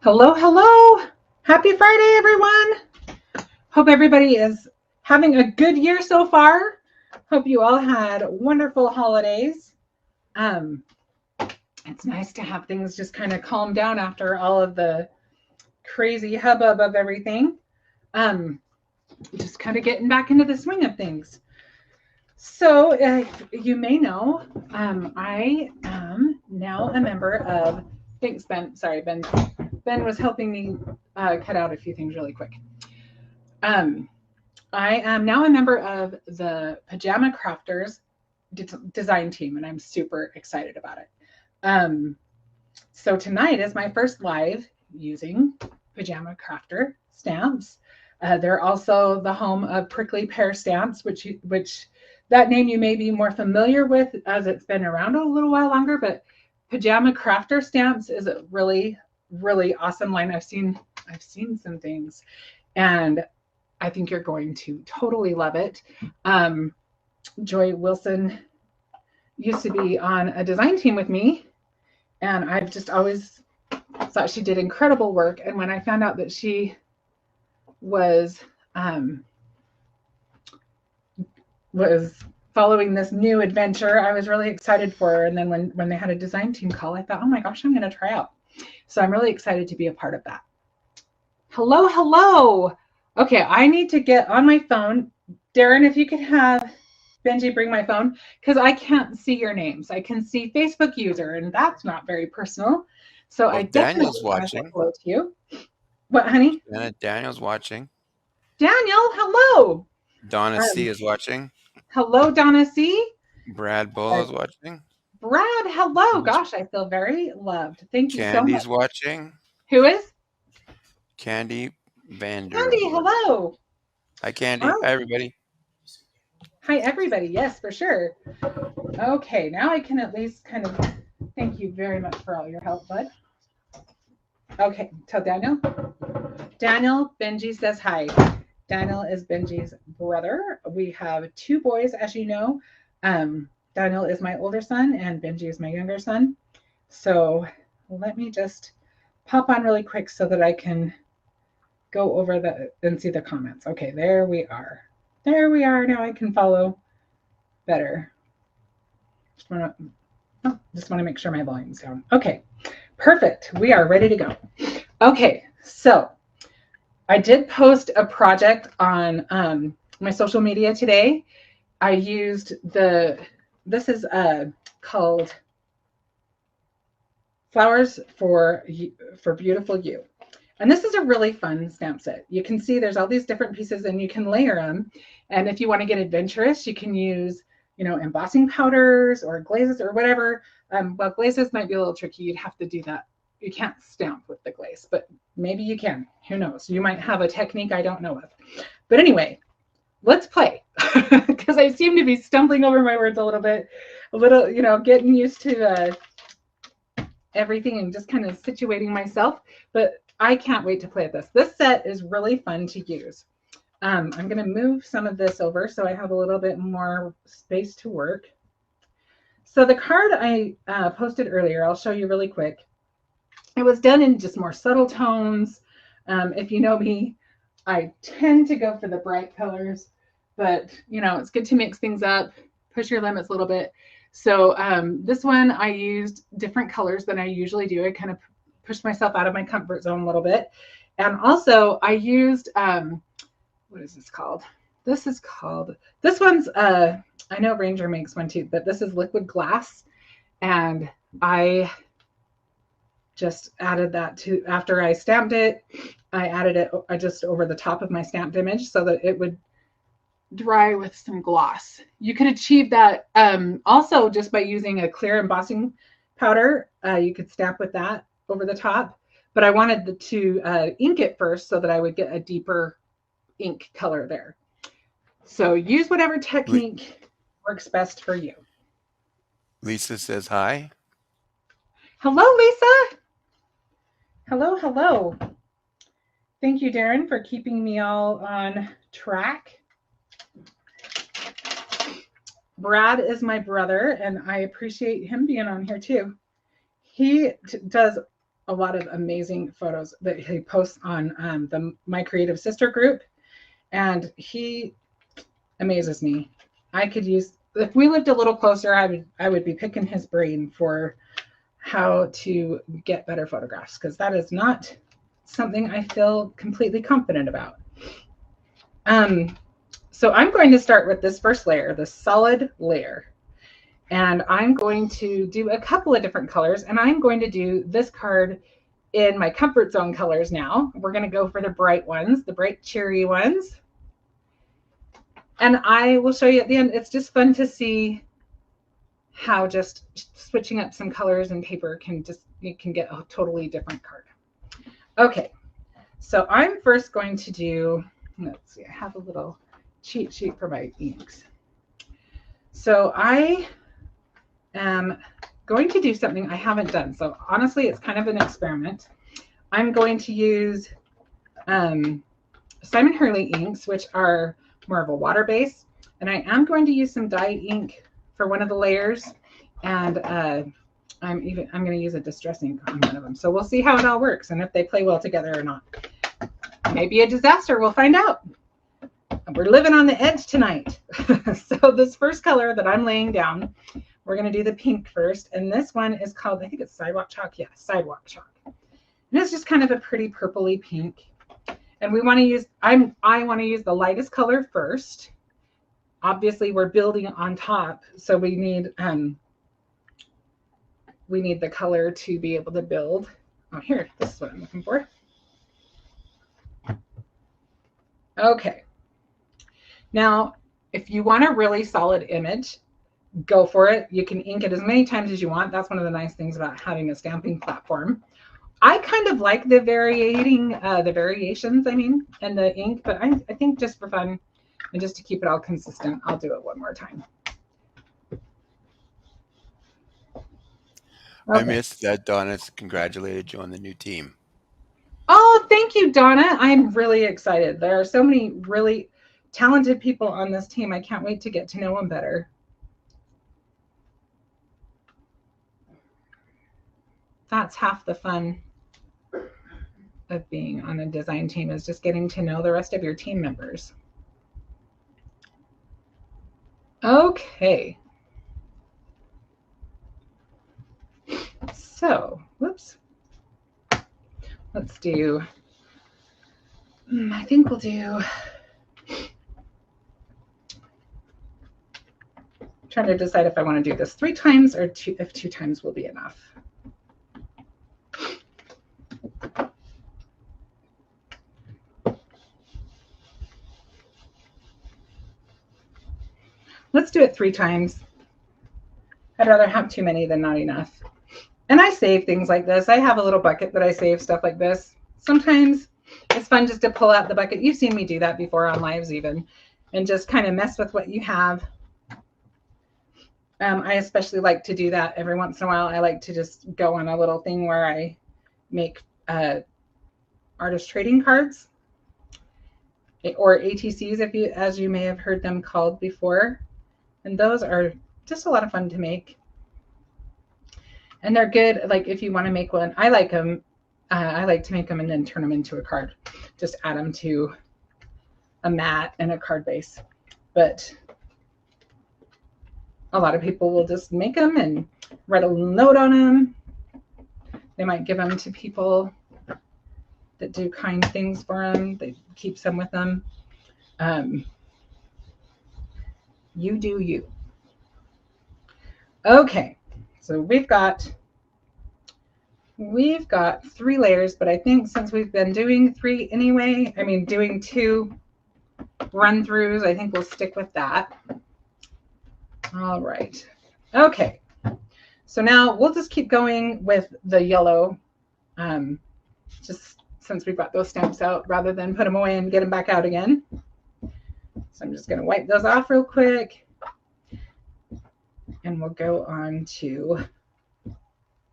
Hello, hello. Happy Friday, everyone. Hope everybody is having a good year so far. Hope you all had wonderful holidays. Um, it's nice to have things just kind of calm down after all of the crazy hubbub of everything. Just kind of getting back into the swing of things. So, you may know, I am now a member of. Thanks, Ben. Sorry, Ben. Ben was helping me cut out a few things really quick. I am now a member of the Pajama Crafters design team, and I'm super excited about it. So tonight is my first live using Pajama Crafter Stamps. They're also the home of Prickly Pear Stamps, which that name you may be more familiar with as it's been around a little while longer, but Pajama Crafter Stamps is a really, really awesome line. I've seen some things, and I think you're going to totally love it. Joy Wilson used to be on a design team with me, and I've just always thought she did incredible work. And when I found out that she was following this new adventure, I was really excited for her. And then when they had a design team call, I thought, oh my gosh, I'm going to try out. So I'm really excited to be a part of that. Hello, hello. Okay, I need to get on my phone. Darren, if you could have Benji bring my phone, because I can't see your names. I can see Facebook user, and that's not very personal. So I Daniel's definitely want to say watching. hello to you. What, honey? Daniel's watching. Daniel, hello. Donna C is watching. Hello, Donna C. Brad Bull is watching. Brad, hello. Gosh, I feel very loved. Thank you so much. Candy's watching. Who is? Candy Vander. Candy, hello. Hi, Candy. Oh. Hi, everybody. Hi, everybody. Yes, for sure. Okay, now I can at least kind of thank you very much for all your help, bud. Okay, tell Daniel. Daniel, Benji says hi. Daniel is Benji's brother. We have two boys, as you know. Daniel is my older son, and Benji is my younger son. So let me just pop on really quick so that I can go over and see the comments. Okay, there we are. There we are. Now I can follow better. Just want to make sure my volume's down. Okay, perfect. We are ready to go. Okay, so I did post a project on my social media today. I used this is called Flowers for Beautiful You. And this is a really fun stamp set. You can see there's all these different pieces and you can layer them. And if you want to get adventurous, you can use, embossing powders or glazes or whatever. Well, glazes might be a little tricky. You'd have to do that. You can't stamp with the glaze, but maybe you can. Who knows? You might have a technique I don't know of. But anyway, let's play, because I seem to be stumbling over my words a little, getting used to everything and just kind of situating myself. But I can't wait to play with this. This set is really fun to use. I'm going to move some of this over so I have a little bit more space to work. So the card I posted earlier, I'll show you really quick. It was done in just more subtle tones. If you know me, I tend to go for the bright colors, but it's good to mix things up, push your limits a little bit. So this one I used different colors than I usually do. I kind of pushed myself out of my comfort zone a little bit. And also I used, what is this called? This one's, I know Ranger makes one too, but this is liquid glass. And I just added that to, after I stamped it, I added it just over the top of my stamped image so that it would dry with some gloss. You could achieve that also just by using a clear embossing powder. You could stamp with that over the top, but I wanted to ink it first so that I would get a deeper ink color there. So use whatever technique works best for you. Lisa says hi. Hello, Lisa. Hello, hello. Thank you, Darren, for keeping me all on track. Brad is my brother, and I appreciate him being on here too. He does a lot of amazing photos that he posts on the My Creative Sister group, and he amazes me. I could use, if we lived a little closer, I would be picking his brain for how to get better photographs, because that is not something I feel completely confident about. So I'm going to start with this first layer, the solid layer. And I'm going to do a couple of different colors, and I'm going to do this card in my comfort zone colors now. We're going to go for the bright ones, the bright cherry ones. And I will show you at the end. It's just fun to see how just switching up some colors and paper can just, you can get a totally different card. Okay, so I'm first going to do, let's see, I have a little cheat sheet for my inks. So I am going to do something I haven't done. So honestly, it's kind of an experiment. I'm going to use Simon Hurley inks, which are more of a water base. And I am going to use some dye ink for one of the layers. And I'm going to use a distress ink on one of them. So we'll see how it all works and if they play well together or not. Maybe a disaster, we'll find out. We're living on the edge tonight. So this first color that I'm laying down, we're going to do the pink first. And this one is called, I think it's Sidewalk Chalk. Yeah, Sidewalk Chalk. And it's just kind of a pretty purpley pink. And we want to use, I want to use the lightest color first. Obviously, we're building on top, so we need the color to be able to build. Oh, here, this is what I'm looking for. Okay. Now, if you want a really solid image, go for it. You can ink it as many times as you want. That's one of the nice things about having a stamping platform. I kind of like the variations, and the ink, but I think just for fun and just to keep it all consistent, I'll do it one more time. Okay. I missed that Donna congratulated you on the new team. Oh, thank you, Donna. I'm really excited. There are so many really talented people on this team. I can't wait to get to know them better. That's half the fun of being on a design team, is just getting to know the rest of your team members. Okay. So, whoops. Let's do, I think we'll do, I'm trying to decide if I want to do this 3 times or if 2 times will be enough. Let's do it 3 times. I'd rather have too many than not enough. And I save things like this. I have a little bucket that I save stuff like this. Sometimes it's fun just to pull out the bucket. You've seen me do that before on lives even, and just kind of mess with what you have. I especially like to do that every once in a while. I like to just go on a little thing where I make artist trading cards, or ATCs, as you may have heard them called before. And those are just a lot of fun to make. And they're good, like if you want to make one. I like them. I like to make them and then turn them into a card. Just add them to a mat and a card base. But a lot of people will just make them and write a little note on them. They might give them to people that do kind things for them. They keep some with them. You do you. Okay, so we've got 3 layers, but I think since we've been doing 3 anyway, doing 2 run-throughs, I think we'll stick with that. All right. Okay, so now we'll just keep going with the yellow, just since we've got those stamps out, rather than put them away and get them back out again. So I'm just going to wipe those off real quick. And we'll go on to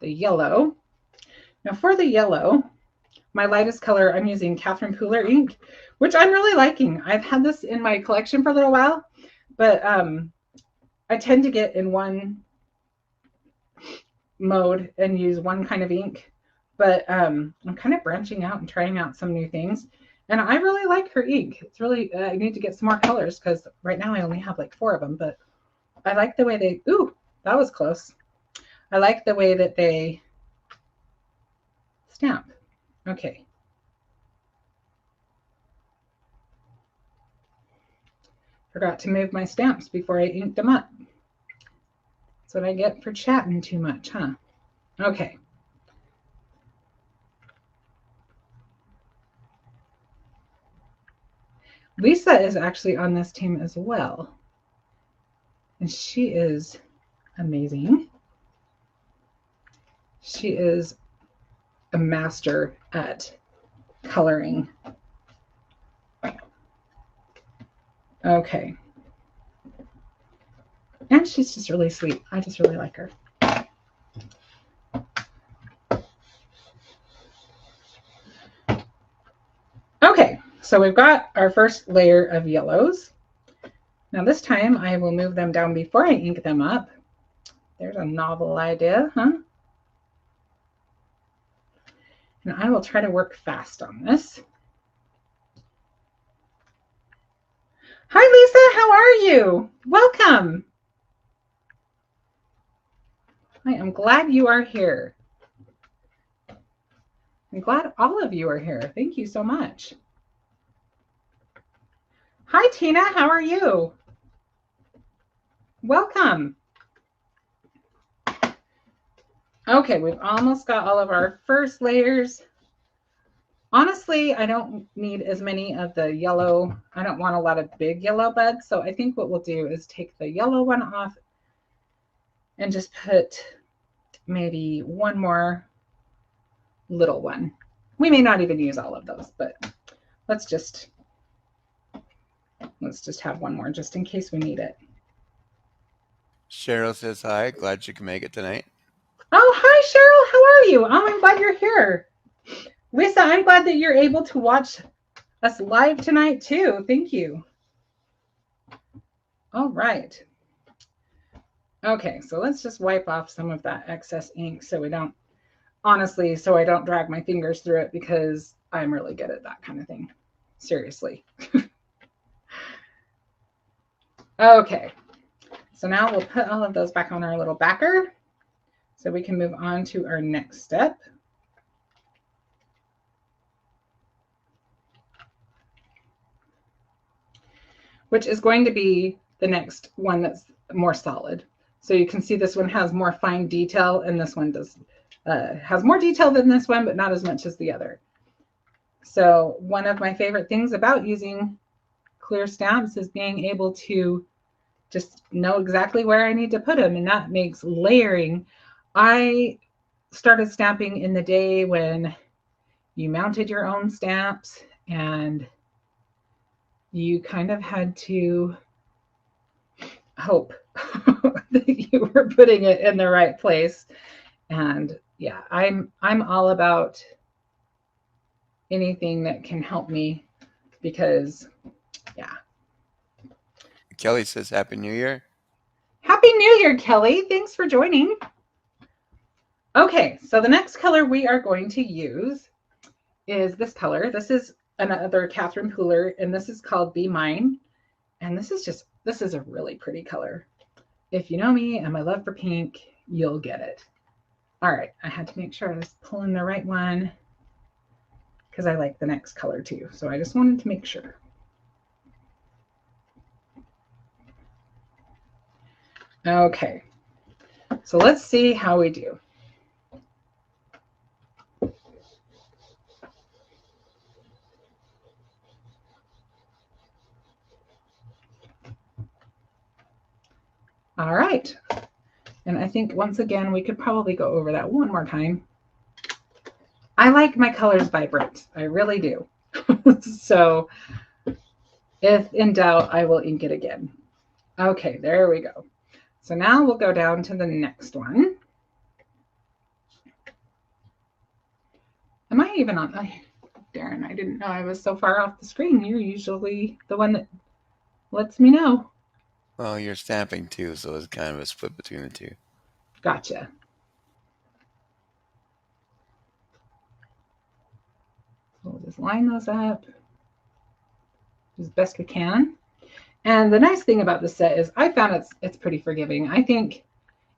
the yellow. Now for the yellow, my lightest color, I'm using Catherine Pooler ink, which I'm really liking. I've had this in my collection for a little while, but I tend to get in one mode and use one kind of ink but I'm kind of branching out and trying out some new things. And I really like her ink. It's really, I need to get some more colors because right now I only have like 4 of them, but I like the way they, ooh, that was close. I like the way that they stamp. Okay. Forgot to move my stamps before I inked them up. That's what I get for chatting too much, huh? Okay. Lisa is actually on this team as well. And she is amazing. She is a master at coloring. Okay. And she's just really sweet. I just really like her. Okay, so we've got our first layer of yellows. Now this time I will move them down before I ink them up. There's a novel idea, huh? And I will try to work fast on this. Hi, Lisa. How are you? Welcome. I am glad you are here. I'm glad all of you are here. Thank you so much. Hi, Tina. How are you? Welcome. Okay, we've almost got all of our first layers. Honestly, I don't need as many of the yellow. I don't want a lot of big yellow buds. So I think what we'll do is take the yellow one off and just put maybe one more little one. We may not even use all of those, but let's just have one more just in case we need it. Cheryl says hi. Glad you can make it tonight. Oh, hi, Cheryl. How are you? Oh, I'm glad you're here. Lisa, I'm glad that you're able to watch us live tonight, too. Thank you. All right. Okay, so let's just wipe off some of that excess ink so we don't, honestly, so I don't drag my fingers through it because I'm really good at that kind of thing. Seriously. Okay, so now we'll put all of those back on our little backer so we can move on to our next step. Which is going to be the next one that's more solid. So you can see this one has more fine detail and this one does has more detail than this one, but not as much as the other. So one of my favorite things about using clear stamps is being able to just know exactly where I need to put them, and that makes layering. I started stamping in the day when you mounted your own stamps and you kind of had to hope that you were putting it in the right place. And yeah, I'm all about anything that can help me because yeah. Kelly says Happy New Year. Happy New Year, Kelly. Thanks for joining. Okay, so the next color we are going to use is this color. This is another Catherine Pooler, and this is called Be Mine. And this is a really pretty color. If you know me and my love for pink, you'll get it. All right, I had to make sure I was pulling the right one because I like the next color too. So I just wanted to make sure. Okay, so let's see how we do. All right, and I think once again, we could probably go over that one more time. I like my colors vibrant. I really do. So if in doubt, I will ink it again. Okay, there we go. So now we'll go down to the next one. Am I even on? Darren, I didn't know I was so far off the screen. You're usually the one that lets me know. Well, you're stamping too, so it's kind of a split between the two. Gotcha. Just line those up as best we can. And the nice thing about this set is I found it's pretty forgiving. I think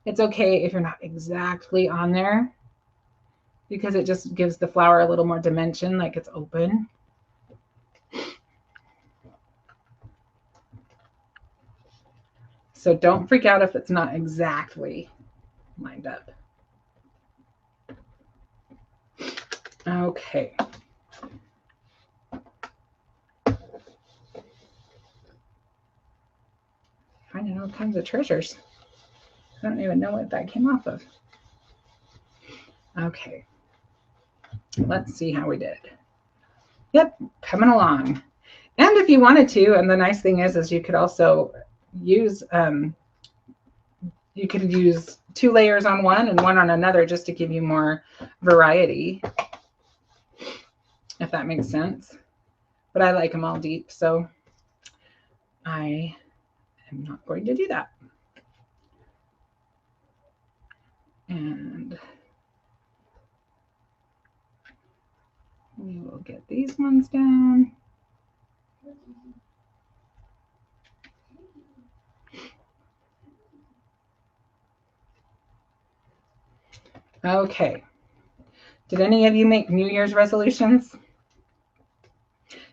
it's okay if you're not exactly on there because it just gives the flower a little more dimension, like it's open. So don't freak out if it's not exactly lined up. Okay. Finding all kinds of treasures. I don't even know what that came off of. Okay. Let's see how we did. Yep, coming along. And if you wanted to, and the nice thing is you could also use you could use 2 layers on one and one on another just to give you more variety, if that makes sense. But I like them all deep, so I am not going to do that. And we will get these ones down. Okay. Did any of you make New Year's resolutions?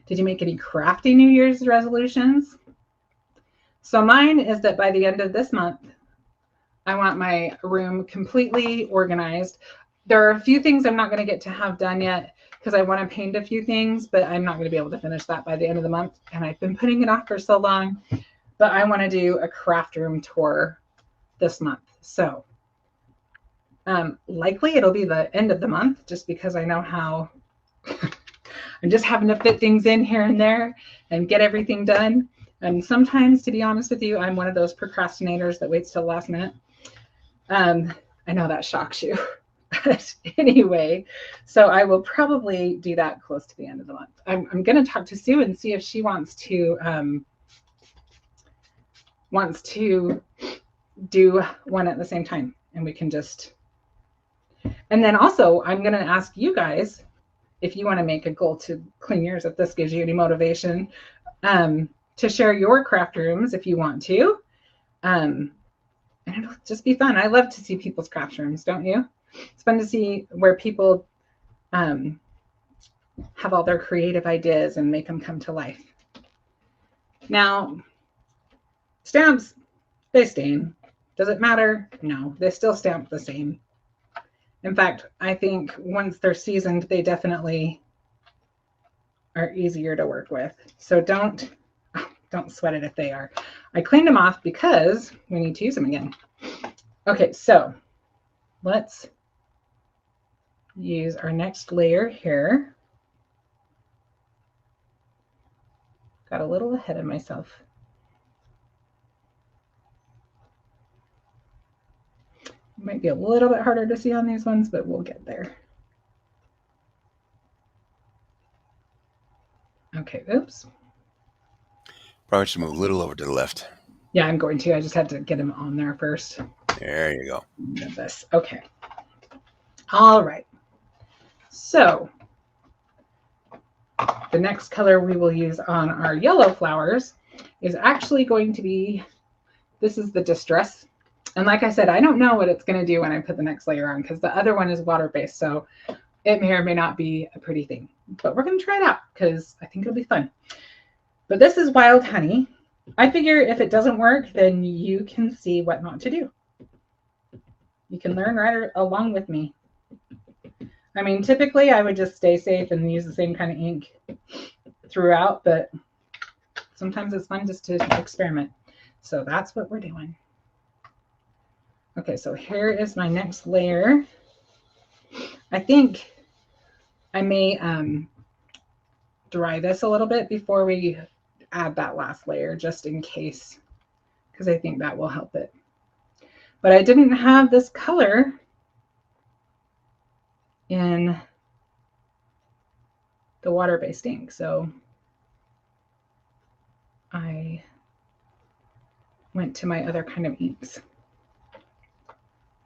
Did you make any crafty New Year's resolutions? So mine is that by the end of this month, I want my room completely organized. There are a few things I'm not going to get to have done yet because I want to paint a few things, but I'm not going to be able to finish that by the end of the month. And I've been putting it off for so long, but I want to do a craft room tour this month. So likely it'll be the end of the month just because I know how I'm just having to fit things in here and there and get everything done. And sometimes, to be honest with you, I'm one of those procrastinators that waits till the last minute. I know that shocks you. But anyway, so I will probably do that close to the end of the month. I'm going to talk to Sue and see if she wants to do one at the same time, and we can just. And then also, I'm going to ask you guys if you want to make a goal to clean yours, if this gives you any motivation, to share your craft rooms if you want to. And it'll just be fun. I love to see people's craft rooms, don't you? It's fun to see where people have all their creative ideas and make them come to life. Now, stamps, they stain. Does it matter? No, they still stamp the same. In fact, I think once they're seasoned, they definitely are easier to work with. So don't sweat it if they are. I cleaned them off because we need to use them again. Okay, so let's use our next layer here. Got a little ahead of myself. Might be a little bit harder to see on these ones, but we'll get there. Okay, oops. Probably should move a little over to the left. Yeah, I'm going to. I just had to get them on there first. There you go. Get this. Okay. All right. So the next color we will use on our yellow flowers is actually going to be, this is the Distress. And like I said, I don't know what it's going to do when I put the next layer on because the other one is water-based. So it may or may not be a pretty thing. But we're going to try it out because I think it'll be fun. But this is Wild Honey. I figure if it doesn't work, then you can see what not to do. You can learn right along with me. I mean, typically I would just stay safe and use the same kind of ink throughout, but sometimes it's fun just to experiment. So that's what we're doing. Okay, so here is my next layer. I think I may dry this a little bit before we add that last layer, just in case, because I think that will help it. But I didn't have this color in the water-based ink, so I went to my other kind of inks.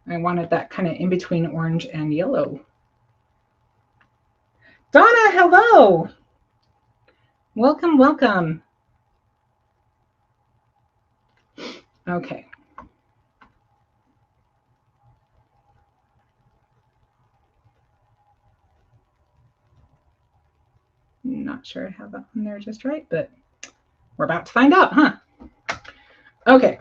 I wanted that kind of in between orange and yellow. Donna, hello. Welcome, welcome. Okay. Not sure I have that one there just right, but we're about to find out, huh? Okay.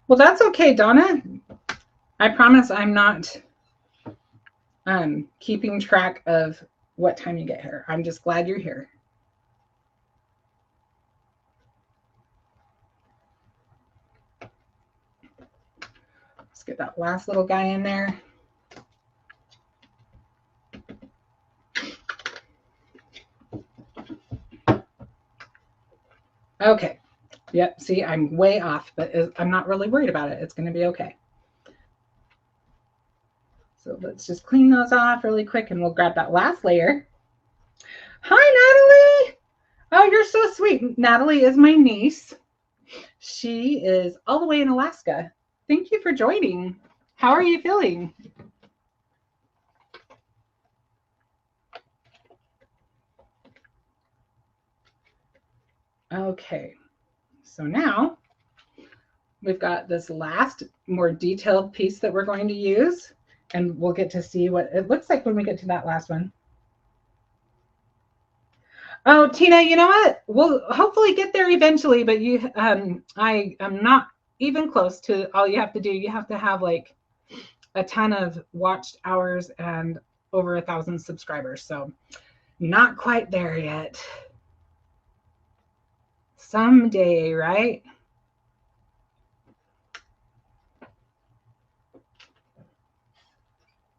Well, that's okay, Donna. I promise I'm not keeping track of what time you get here. I'm just glad you're here. Let's get that last little guy in there. Okay. Yep. See, I'm way off, but I'm not really worried about it. It's going to be okay. So let's just clean those off really quick and we'll grab that last layer. Hi, Natalie. Oh, you're so sweet. Natalie is my niece. She is all the way in Alaska. Thank you for joining. How are you feeling? Okay, so now we've got this last more detailed piece that we're going to use, and we'll get to see what it looks like when we get to that last one. Oh, Tina, you know what? We'll hopefully get there eventually, but I am not even close to all you have to do. You have to have like a ton of watched hours and over 1,000 subscribers. So not quite there yet. Someday, right?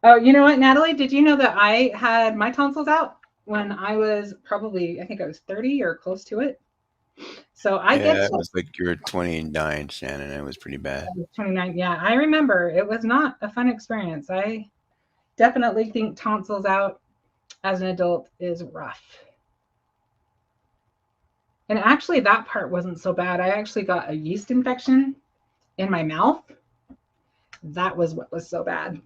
Oh, you know what, Natalie? Did you know that I had my tonsils out when I was probably, I think I was 30 or close to it? So I get Yeah, it was like you were 29, Shannon. It was pretty bad. 29. Yeah, I remember. It was not a fun experience. I definitely think tonsils out as an adult is rough. And actually, that part wasn't so bad. I actually got a yeast infection in my mouth. That was what was so bad.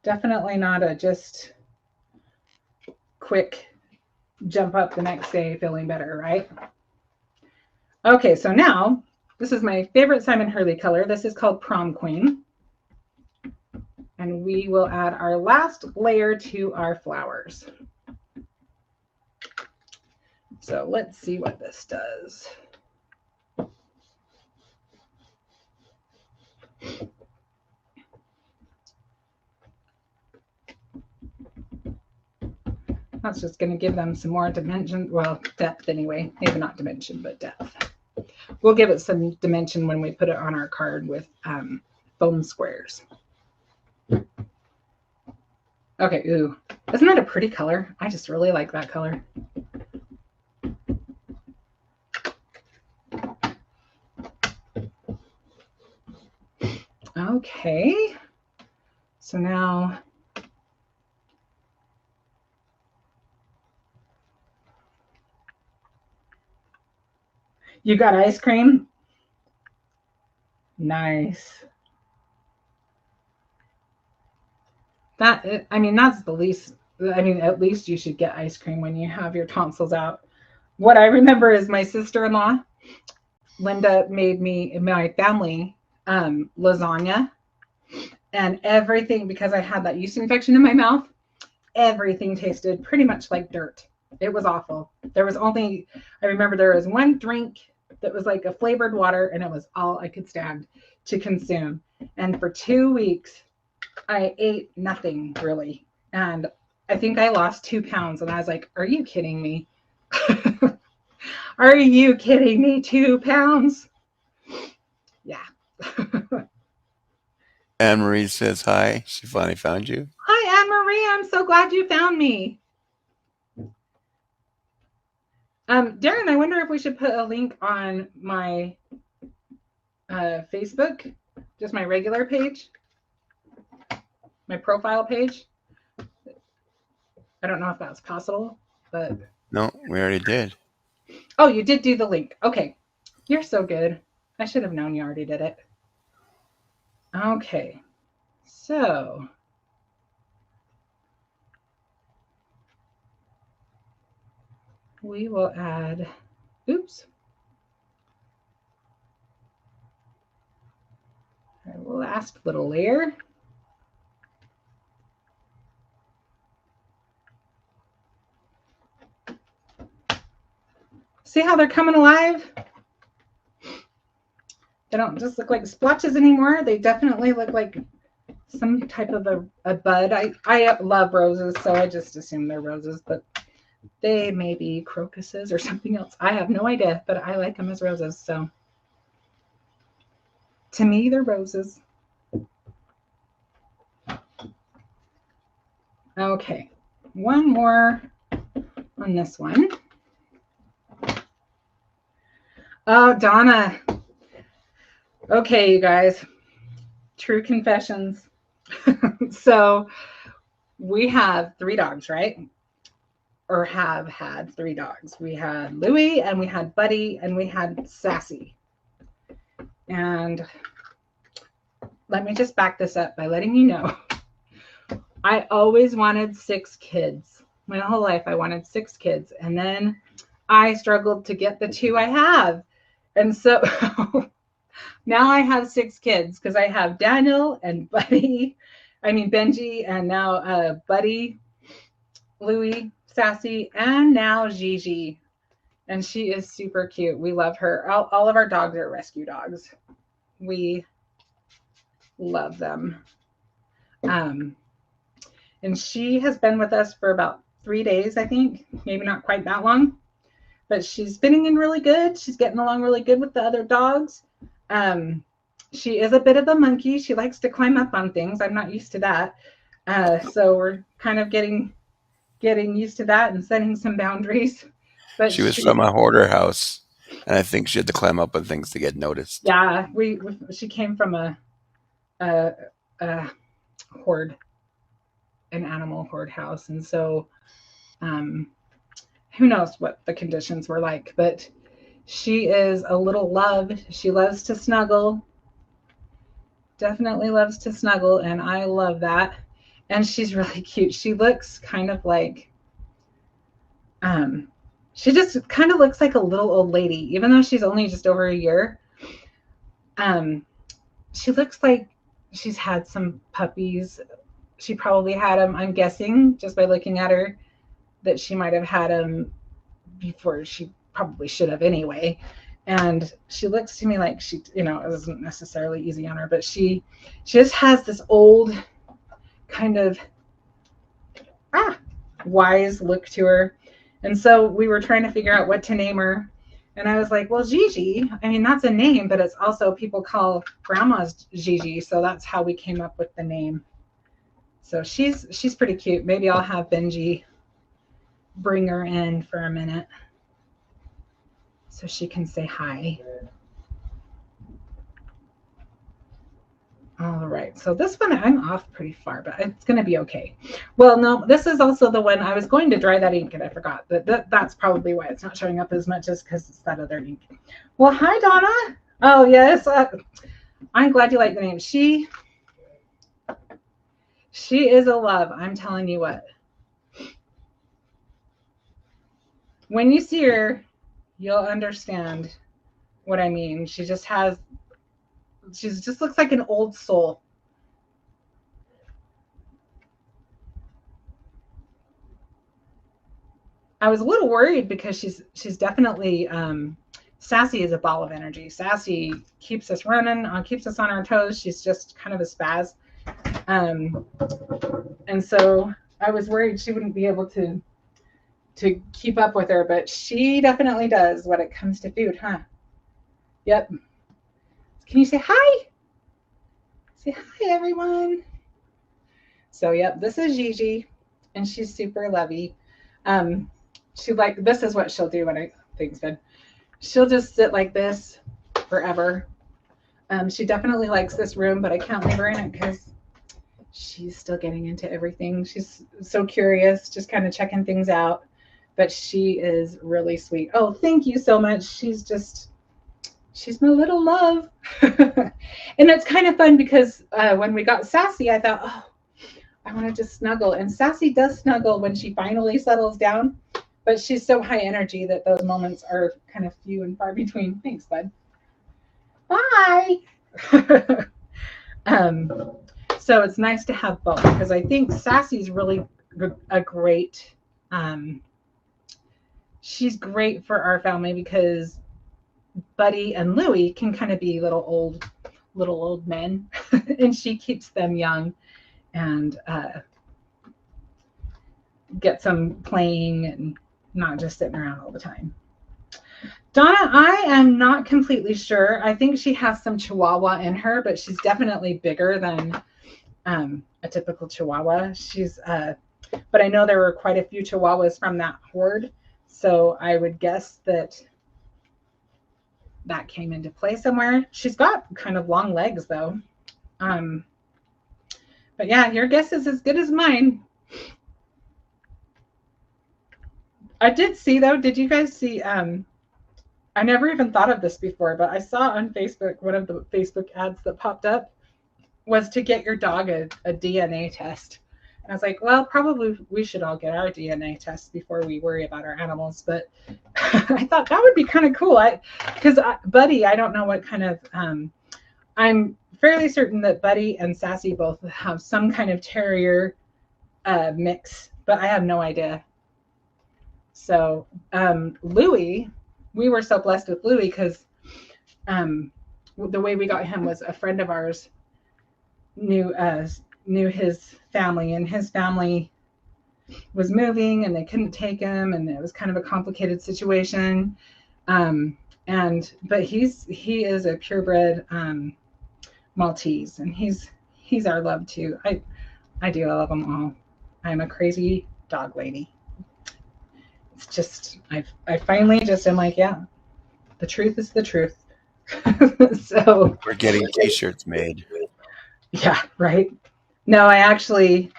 Definitely not a just quick jump up the next day feeling better, right? Okay, so now this is my favorite Simon Hurley color. This is called Prom Queen. And we will add our last layer to our flowers. So let's see what this does. That's just going to give them some more dimension, well, depth anyway. Maybe not dimension, but depth. We'll give it some dimension when we put it on our card with foam squares. Okay, ooh, isn't that a pretty color? I just really like that color. Okay, so now you got ice cream? Nice. I mean, that's the least, I mean, at least you should get ice cream when you have your tonsils out. What I remember is my sister-in-law, Linda, made me and my family lasagna, and everything, because I had that yeast infection in my mouth, everything tasted pretty much like dirt. It was awful. There was only, I remember there was one drink that was like a flavored water, and it was all I could stand to consume. And for 2 weeks, I ate nothing really. And I think I lost 2 pounds. And I was like, are you kidding me? Are you kidding me? 2 pounds? Yeah. Anne Marie says hi. She finally found you. Hi, Anne Marie. I'm so glad you found me. Darren, I wonder if we should put a link on my Facebook, just my regular page, my profile page. I don't know if that's possible, but No, we already did. oh, you did do the link. Okay, you're so good. I should have known you already did it. Okay, so we will add, oops. Our last little layer. See how they're coming alive? They don't just look like splotches anymore. They definitely look like some type of a bud. I love roses, so I just assume they're roses, but they may be crocuses or something else. I have no idea, but I like them as roses. So to me, they're roses. Okay, one more on this one. Oh, Donna. Okay, you guys, true confessions. So we have 3 dogs, right? Or have had 3 dogs. We had Louie, and we had Buddy, and we had Sassy. And let me just back this up by letting you know, I always wanted 6 kids. My whole life, I wanted 6 kids. And then I struggled to get the 2 I have. And so now I have 6 kids because I have Daniel and Benji, and now Buddy, Louie, Sassy, and now Gigi. And she is super cute. We love her. All of our dogs are rescue dogs. We love them. And she has been with us for about 3 days, I think. Maybe not quite that long. But she's fitting in really good. She's getting along really good with the other dogs. She is a bit of a monkey. She likes to climb up on things. I'm not used to that. So we're kind of getting used to that and setting some boundaries. But She was from a hoarder house, and I think she had to climb up on things to get noticed. Yeah, she came from a hoard, an animal hoard house, and so who knows what the conditions were like, but she is a little love. She loves to snuggle. Definitely loves to snuggle, and I love that. And she's really cute. She looks kind of like, she just kind of looks like a little old lady, even though she's only just over a year. She looks like she's had some puppies. She probably had them, I'm guessing, just by looking at her, that she might have had them before. She probably should have anyway. And she looks to me like she, it isn't necessarily easy on her, but she just has this old kind of wise look to her. And so we were trying to figure out what to name her. And I was like, well, Gigi, that's a name, but it's also, people call grandma's Gigi. So that's how we came up with the name. So she's pretty cute. Maybe I'll have Benji bring her in for a minute so she can say hi. All right, so this one I'm off pretty far, but it's going to be okay. Well, no, this is also the one I was going to dry that ink and I forgot. That's probably why it's not showing up as much as because it's that other ink. Well, hi, Donna. Oh, yes. I'm glad you like the name. She is a love. I'm telling you what. When you see her, you'll understand what I mean. She just looks like an old soul. I was a little worried because she's definitely, Sassy is a ball of energy. Sassy keeps us running, keeps us on our toes. She's just kind of a spaz. And so I was worried she wouldn't be able to keep up with her, but she definitely does when it comes to food, huh? Yep. Can you say hi? Say hi, everyone. So, yep, this is Gigi, and she's super lovey. This is what she'll do when I think's good. She'll just sit like this forever. She definitely likes this room, but I can't leave her in it because she's still getting into everything. She's so curious, just kind of checking things out. But she is really sweet. Oh, thank you so much. She's my little love. And it's kind of fun because when we got Sassy, I thought, oh, I want to just snuggle. And Sassy does snuggle when she finally settles down, but she's so high energy that those moments are kind of few and far between. Thanks, bud. Bye. um, so it's nice to have both because I think Sassy's really a great. She's great for our family because Buddy and Louie can kind of be little old men, and she keeps them young and gets them playing and not just sitting around all the time. Donna, I am not completely sure. I think she has some Chihuahua in her, but she's definitely bigger than a typical Chihuahua. But I know there were quite a few Chihuahuas from that horde, so I would guess that came into play somewhere. She's got kind of long legs, though. But yeah, your guess is as good as mine. I did see, though, did you guys see? I never even thought of this before, but I saw on Facebook, one of the Facebook ads that popped up was to get your dog a DNA test. And I was like, well, probably we should all get our DNA tests before we worry about our animals. But I thought that would be kind of cool. Because Buddy, I don't know what kind of, I'm fairly certain that Buddy and Sassy both have some kind of terrier mix, but I have no idea. So Louie, we were so blessed with Louie because the way we got him was a friend of ours knew his family, and his family was moving and they couldn't take him, and it was kind of a complicated situation. But he is a purebred Maltese, and he's our love too. I love them all. I'm a crazy dog lady. It's just I finally just am like, yeah, the truth is the truth. So we're getting t-shirts made. Yeah, right. No, I actually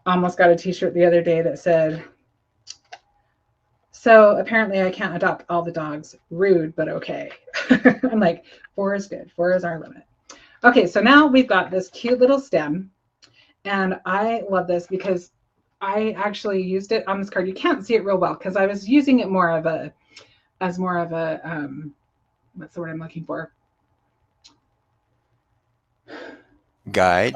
almost got a t-shirt the other day that said, so apparently I can't adopt all the dogs. Rude, but okay. I'm like, 4 is good. 4 is our limit. Okay, so now we've got this cute little stem, and I love this because I actually used it on this card. You can't see it real well because I was using it more of a what's the word I'm looking for? Guide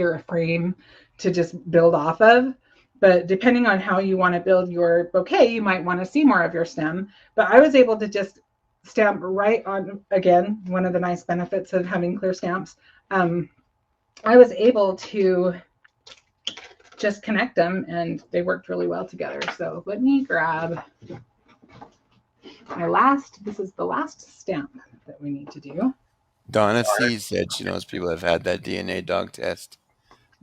or a frame to just build off of. But depending on how you want to build your bouquet, you might want to see more of your stem. But I was able to just stamp right on, again, one of the nice benefits of having clear stamps. I was able to just connect them, and they worked really well together. So let me grab this is the last stamp that we need to do. Donna C said she knows people have had that DNA dog test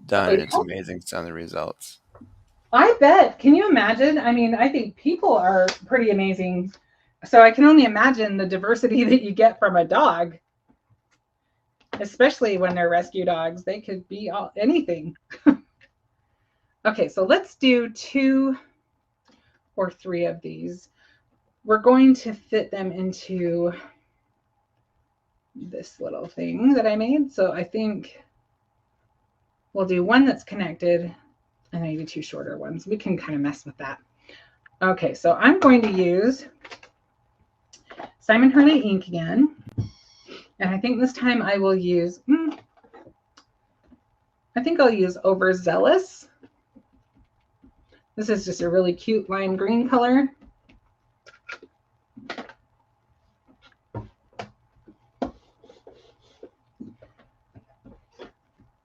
done, and it's amazing some of the results. I bet. Can you imagine? I mean, I think people are pretty amazing. So I can only imagine the diversity that you get from a dog, especially when they're rescue dogs. They could be anything. Okay, so let's do 2 or 3 of these. We're going to fit them into this little thing that I made. So I think we'll do one that's connected and maybe 2 shorter ones. We can kind of mess with that. Okay, so I'm going to use Simon Hurley ink again. And I think this time I will use, I think I'll use Overzealous. This is just a really cute lime green color.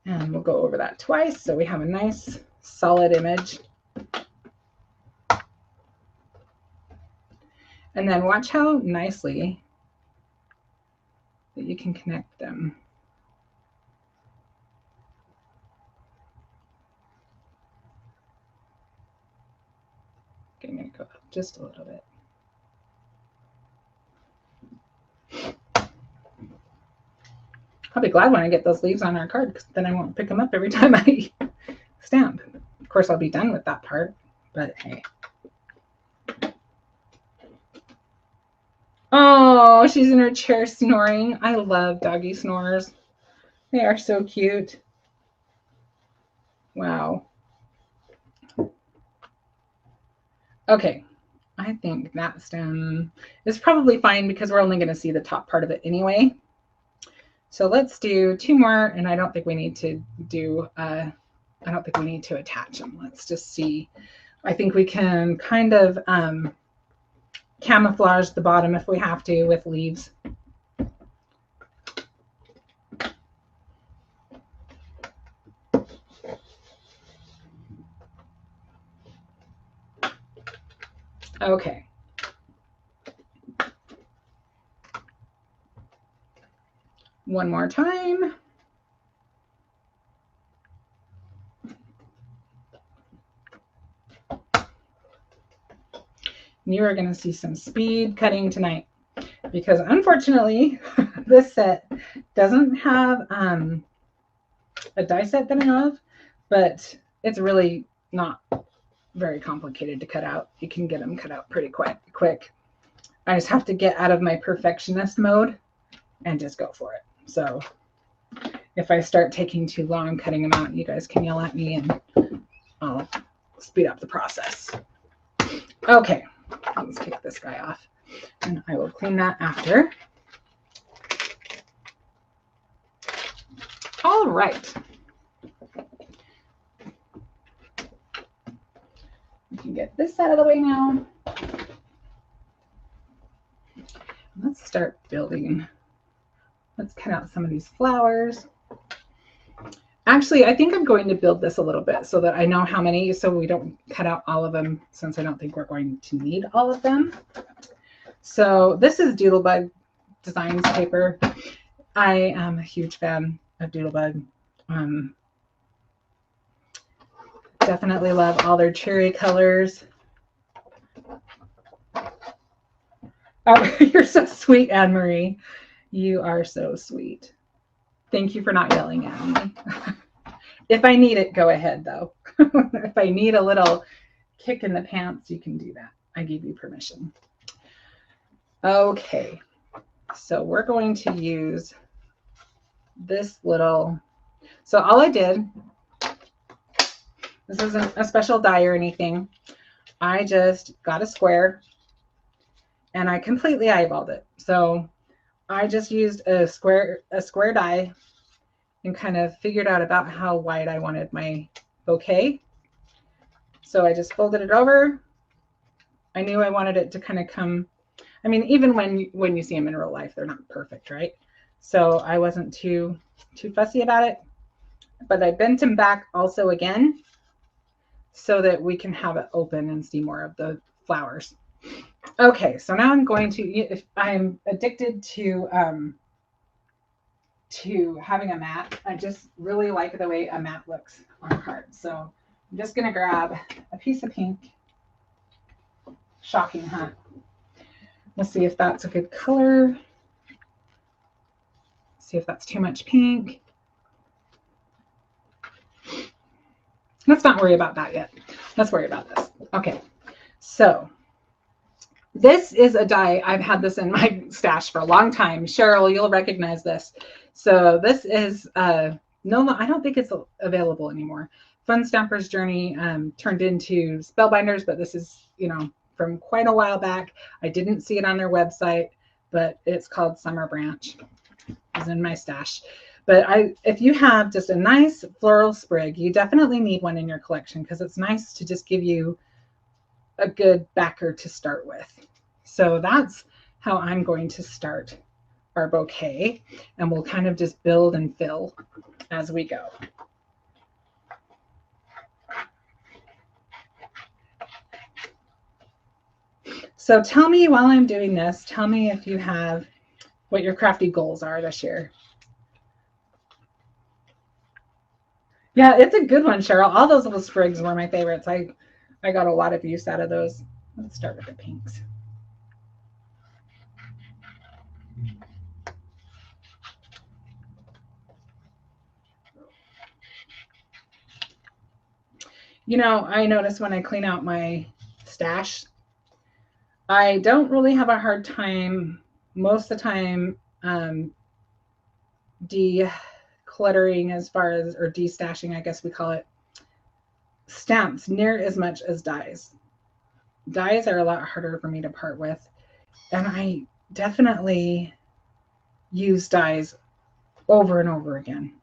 And we'll go over that twice so we have a nice solid image. And then watch how nicely that you can connect them. Okay, I'm going to go up just a little bit. I'll be glad when I get those leaves on our card, because then I won't pick them up every time I stamp. Of course, I'll be done with that part, but hey. Oh, she's in her chair snoring. I love doggy snores. They are so cute. Wow. Okay, I think that stem is probably fine because we're only going to see the top part of it anyway. So let's do 2 more, and I don't think we need to do, I don't think we need to attach them. Let's just see. I think we can kind of camouflage the bottom if we have to with leaves. Okay. One more time. You are going to see some speed cutting tonight, because unfortunately this set doesn't have a die set that I know of, but it's really not very complicated to cut out. You can get them cut out pretty quick. I just have to get out of my perfectionist mode and just go for it. So if I start taking too long cutting them out, you guys can yell at me and I'll speed up the process. Okay, let's take this guy off, and I will clean that after. All right. We can get this out of the way now. Let's start building. Let's cut out some of these flowers. Actually, I think I'm going to build this a little bit so that I know how many, so we don't cut out all of them, since I don't think we're going to need all of them. So this is Doodlebug Designs paper. I am a huge fan of Doodlebug. Definitely love all their cherry colors. Oh, you're so sweet, Anne-Marie. You are so sweet. Thank you for not yelling at me. If I need it, go ahead, though. If I need a little kick in the pants, you can do that. I give you permission. Okay, so we're going to use this little, so all I did, this isn't a special die or anything. I just got a square and I completely eyeballed it. So I just used a square die and kind of figured out about how wide I wanted my bouquet. So I just folded it over. I knew I wanted it to kind of come, I mean, even when you see them in real life, they're not perfect, right? So I wasn't too fussy about it, but I bent them back also again so that we can have it open and see more of the flowers. Okay, so now I'm going to, if I'm addicted to having a mat. I just really like the way a mat looks on cards. So I'm just going to grab a piece of pink. Shocking, huh? We'll see if that's a good color. See if that's too much pink. Let's not worry about that yet. Let's worry about this. Okay, so this is a die. I've had this in my stash for a long time. Cheryl, you'll recognize this. So this is, no, I don't think it's available anymore. Fun Stamper's Journey turned into Spellbinders, but this is, you know, from quite a while back. I didn't see it on their website, but it's called Summer Branch. It's in my stash. But if you have just a nice floral sprig, you definitely need one in your collection because it's nice to just give you a good backer to start with. So that's how I'm going to start our bouquet, and we'll kind of just build and fill as we go. So tell me while I'm doing this, tell me if you have what your crafty goals are this year. Yeah, it's a good one, Cheryl. All those little sprigs were my favorites. I got a lot of use out of those. Let's start with the pinks. You know, I notice when I clean out my stash, I don't really have a hard time most of the time decluttering as far as, or destashing, I guess we call it, stamps near as much as dies. Dies are a lot harder for me to part with. And I definitely use dies over and over again.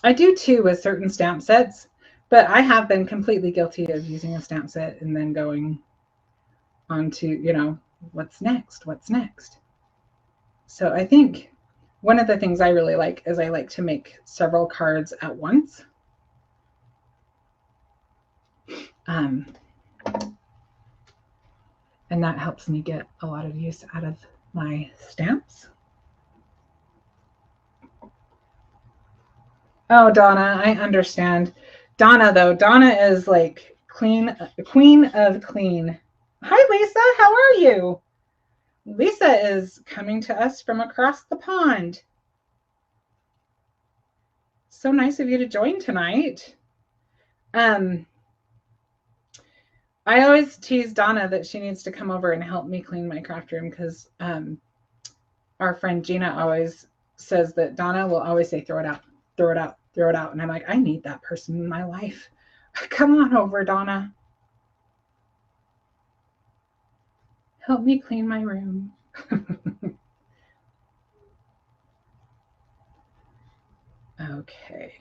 I do too with certain stamp sets, but I have been completely guilty of using a stamp set and then going on to, you know, what's next? What's next? So I think one of the things I really like is I like to make several cards at once. And that helps me get a lot of use out of my stamps. Oh, Donna, I understand. Donna, though, Donna is like queen of clean. Hi, Lisa. How are you? Lisa is coming to us from across the pond. So nice of you to join tonight. I always tease Donna that she needs to come over and help me clean my craft room because our friend Gina always says that Donna will always say, throw it out, throw it out, throw it out. And I'm like, I need that person in my life. Come on over, Donna. Help me clean my room. Okay.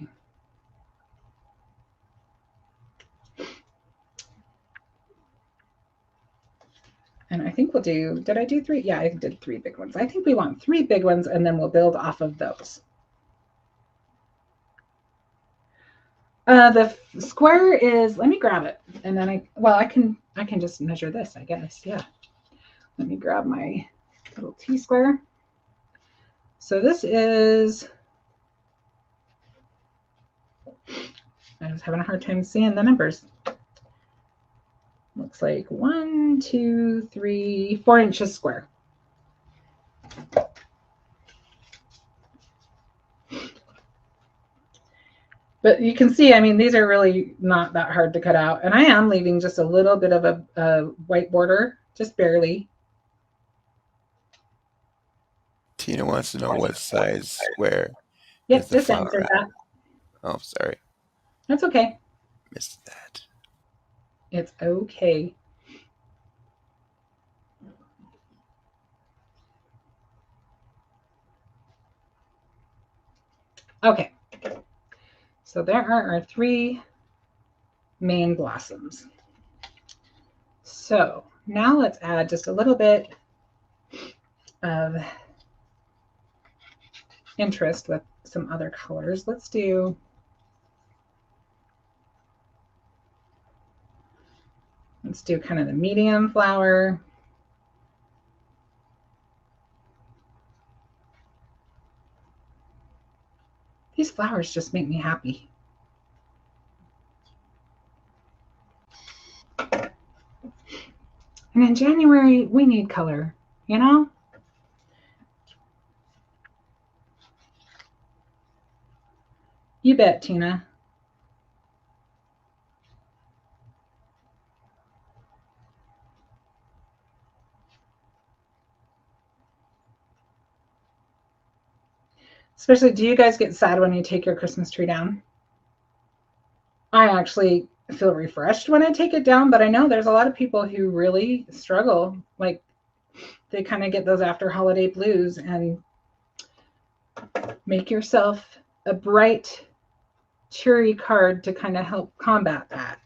And I think we'll do, did I do 3? Yeah, I did 3 big ones. I think we want 3 big ones and then we'll build off of those. The square is, let me grab it. And then I can just measure this, I guess. Yeah. Let me grab my little T-square. So this is, I was having a hard time seeing the numbers. Looks like 1, 2, 3, 4 inches square. But you can see, I mean, these are really not that hard to cut out. And I am leaving just a little bit of a white border, just barely. Tina wants to know what size square Yep, is the just flower answered at. that. Oh, sorry. That's okay. Missed that. It's okay. Okay. So there are our 3 main blossoms. So now let's add just a little bit of interest with some other colors. Let's do kind of the medium flower. These flowers just make me happy. And in January, we need color, you know? You bet, Tina. Especially, do you guys get sad when you take your Christmas tree down? I actually feel refreshed when I take it down, but I know there's a lot of people who really struggle. Like, they kind of get those after holiday blues, and make yourself a bright, cheery card to kind of help combat that.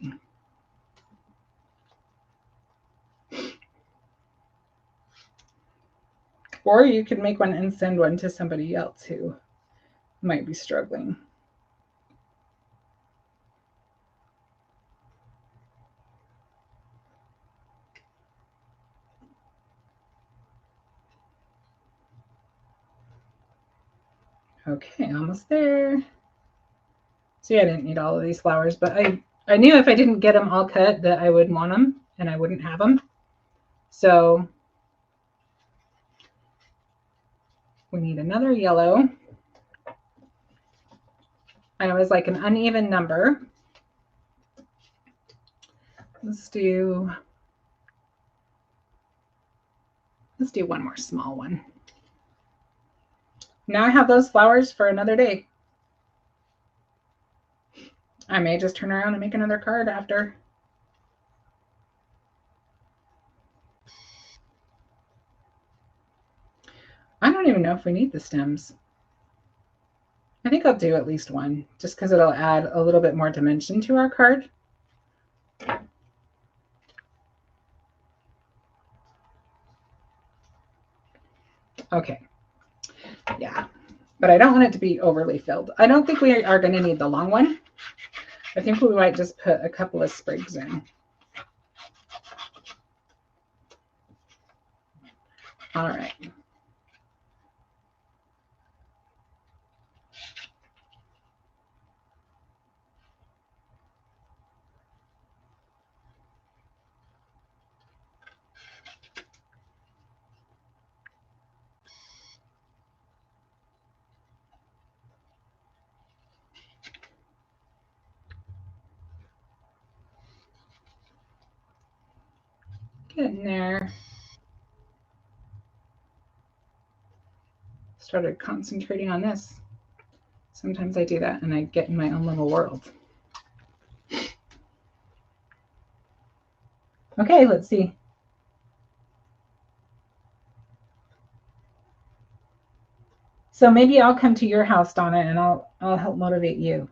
Or you could make one and send one to somebody else who might be struggling. Okay, almost there. See, I didn't need all of these flowers, but I knew if I didn't get them all cut that I would want them and I wouldn't have them. So we need another yellow. I always like an uneven number. Let's do one more small one. Now I have those flowers for another day. I may just turn around and make another card after. I don't even know if we need the stems. I think I'll do at least one, just because it'll add a little bit more dimension to our card. Okay. Yeah. But I don't want it to be overly filled. I don't think we are going to need the long one. I think we might just put a couple of sprigs in. All right. Getting there. Started concentrating on this. Sometimes I do that and I get in my own little world. Okay, let's see. So maybe I'll come to your house, Donna, and I'll help motivate you.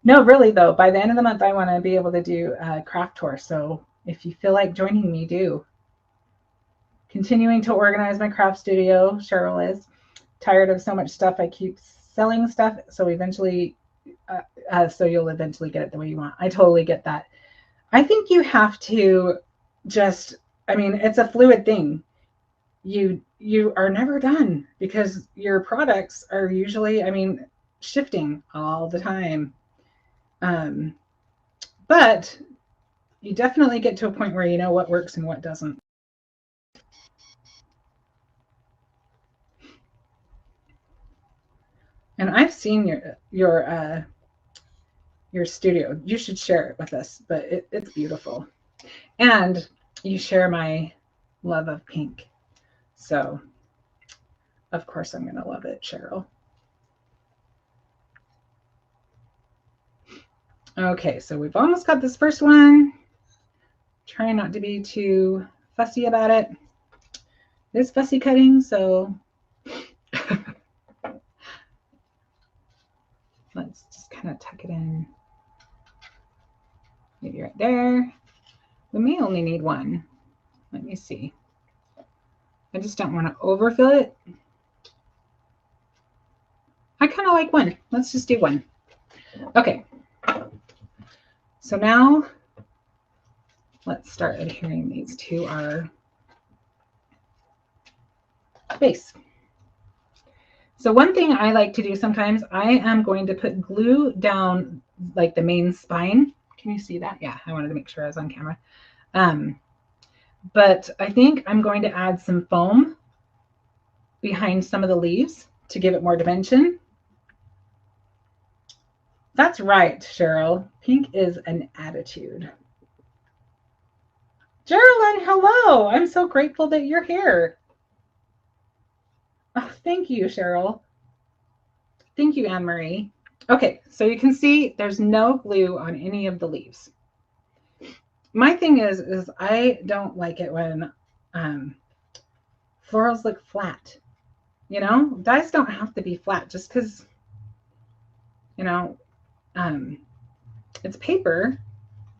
No, really though, by the end of the month, I want to be able to do a craft tour. So if you feel like joining me, do. Continuing to organize my craft studio. Cheryl is tired of so much stuff. I keep selling stuff. So eventually, so you'll eventually get it the way you want. I totally get that. I think you have to just, I mean, it's a fluid thing. You are never done because your products are usually, I mean, shifting all the time. But you definitely get to a point where you know what works and what doesn't. And I've seen your studio. You should share it with us, but it's beautiful. And you share my love of pink. So, of course, I'm going to love it, Cheryl. Okay, so we've almost got this first one. Trying not to be too fussy about it. It's fussy cutting, so let's just kind of tuck it in. Maybe right there. We may only need one. Let me see. I just don't want to overfill it. I kind of like one. Let's just do one. Okay. So now let's start adhering these to our base. So one thing I like to do sometimes, I am going to put glue down like the main spine. Can you see that? Yeah, I wanted to make sure I was on camera. But I think I'm going to add some foam behind some of the leaves to give it more dimension. That's right, Cheryl. Pink is an attitude. Geraldine, hello. I'm so grateful that you're here. Oh, thank you, Cheryl. Thank you, Anne-Marie. Okay, so you can see there's no glue on any of the leaves. My thing is I don't like it when florals look flat. You know, dies don't have to be flat just because, you know, it's paper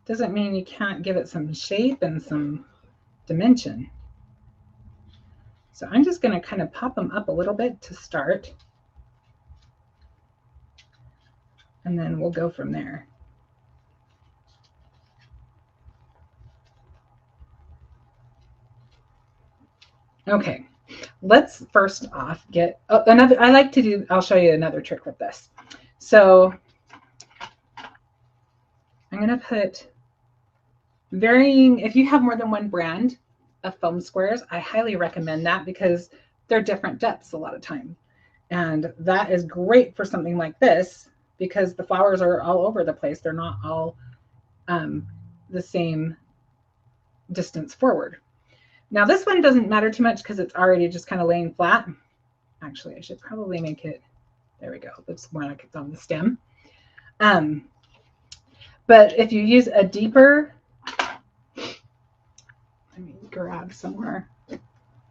doesn't mean you can't give it some shape and some dimension. So I'm just going to kind of pop them up a little bit to start. And then we'll go from there. Okay, let's first off get another. I like to do, I'll show you another trick with this. So I'm going to put varying, if you have more than one brand of foam squares, I highly recommend that because they're different depths a lot of time. And that is great for something like this because the flowers are all over the place. They're not all the same distance forward. Now this one doesn't matter too much because it's already just kind of laying flat. Actually, I should probably make it, there we go. Looks more like it's on the stem. But if you use a deeper, let me grab somewhere.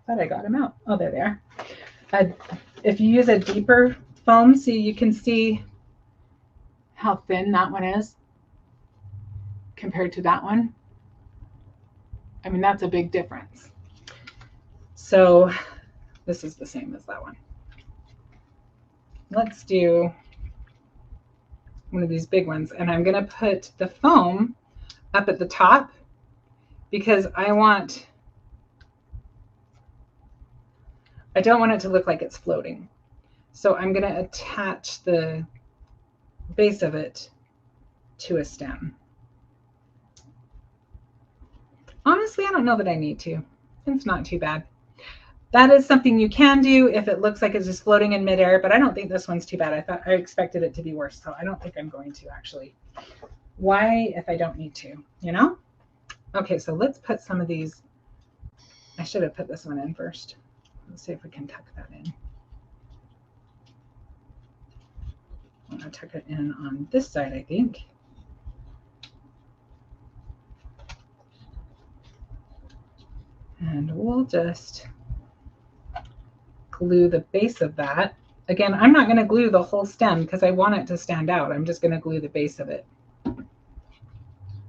Thought I got them out. Oh, there they are. If you use a deeper foam, see, you can see how thin that one is compared to that one. I mean, that's a big difference. So this is the same as that one. Let's do one of these big ones, and I'm going to put the foam up at the top because I don't want it to look like it's floating. So I'm going to attach the base of it to a stem. Honestly, I don't know that I need to. It's not too bad. That is something you can do if it looks like it's just floating in midair, but I don't think this one's too bad. I expected it to be worse, so I don't think I'm going to actually. Why if I don't need to, you know? Okay, so let's put some of these. I should have put this one in first. Let's see if we can tuck that in. I'm going to tuck it in on this side, I think. And we'll just glue the base of that. Again, I'm not going to glue the whole stem because I want it to stand out. I'm just going to glue the base of it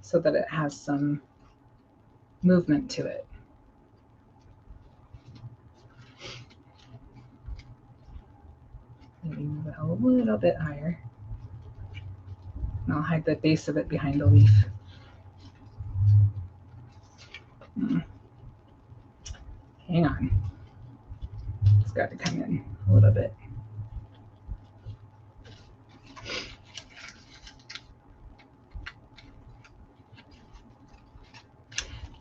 so that it has some movement to it. Maybe move it a little bit higher. And I'll hide the base of it behind the leaf. Hang on. It's got to come in a little bit.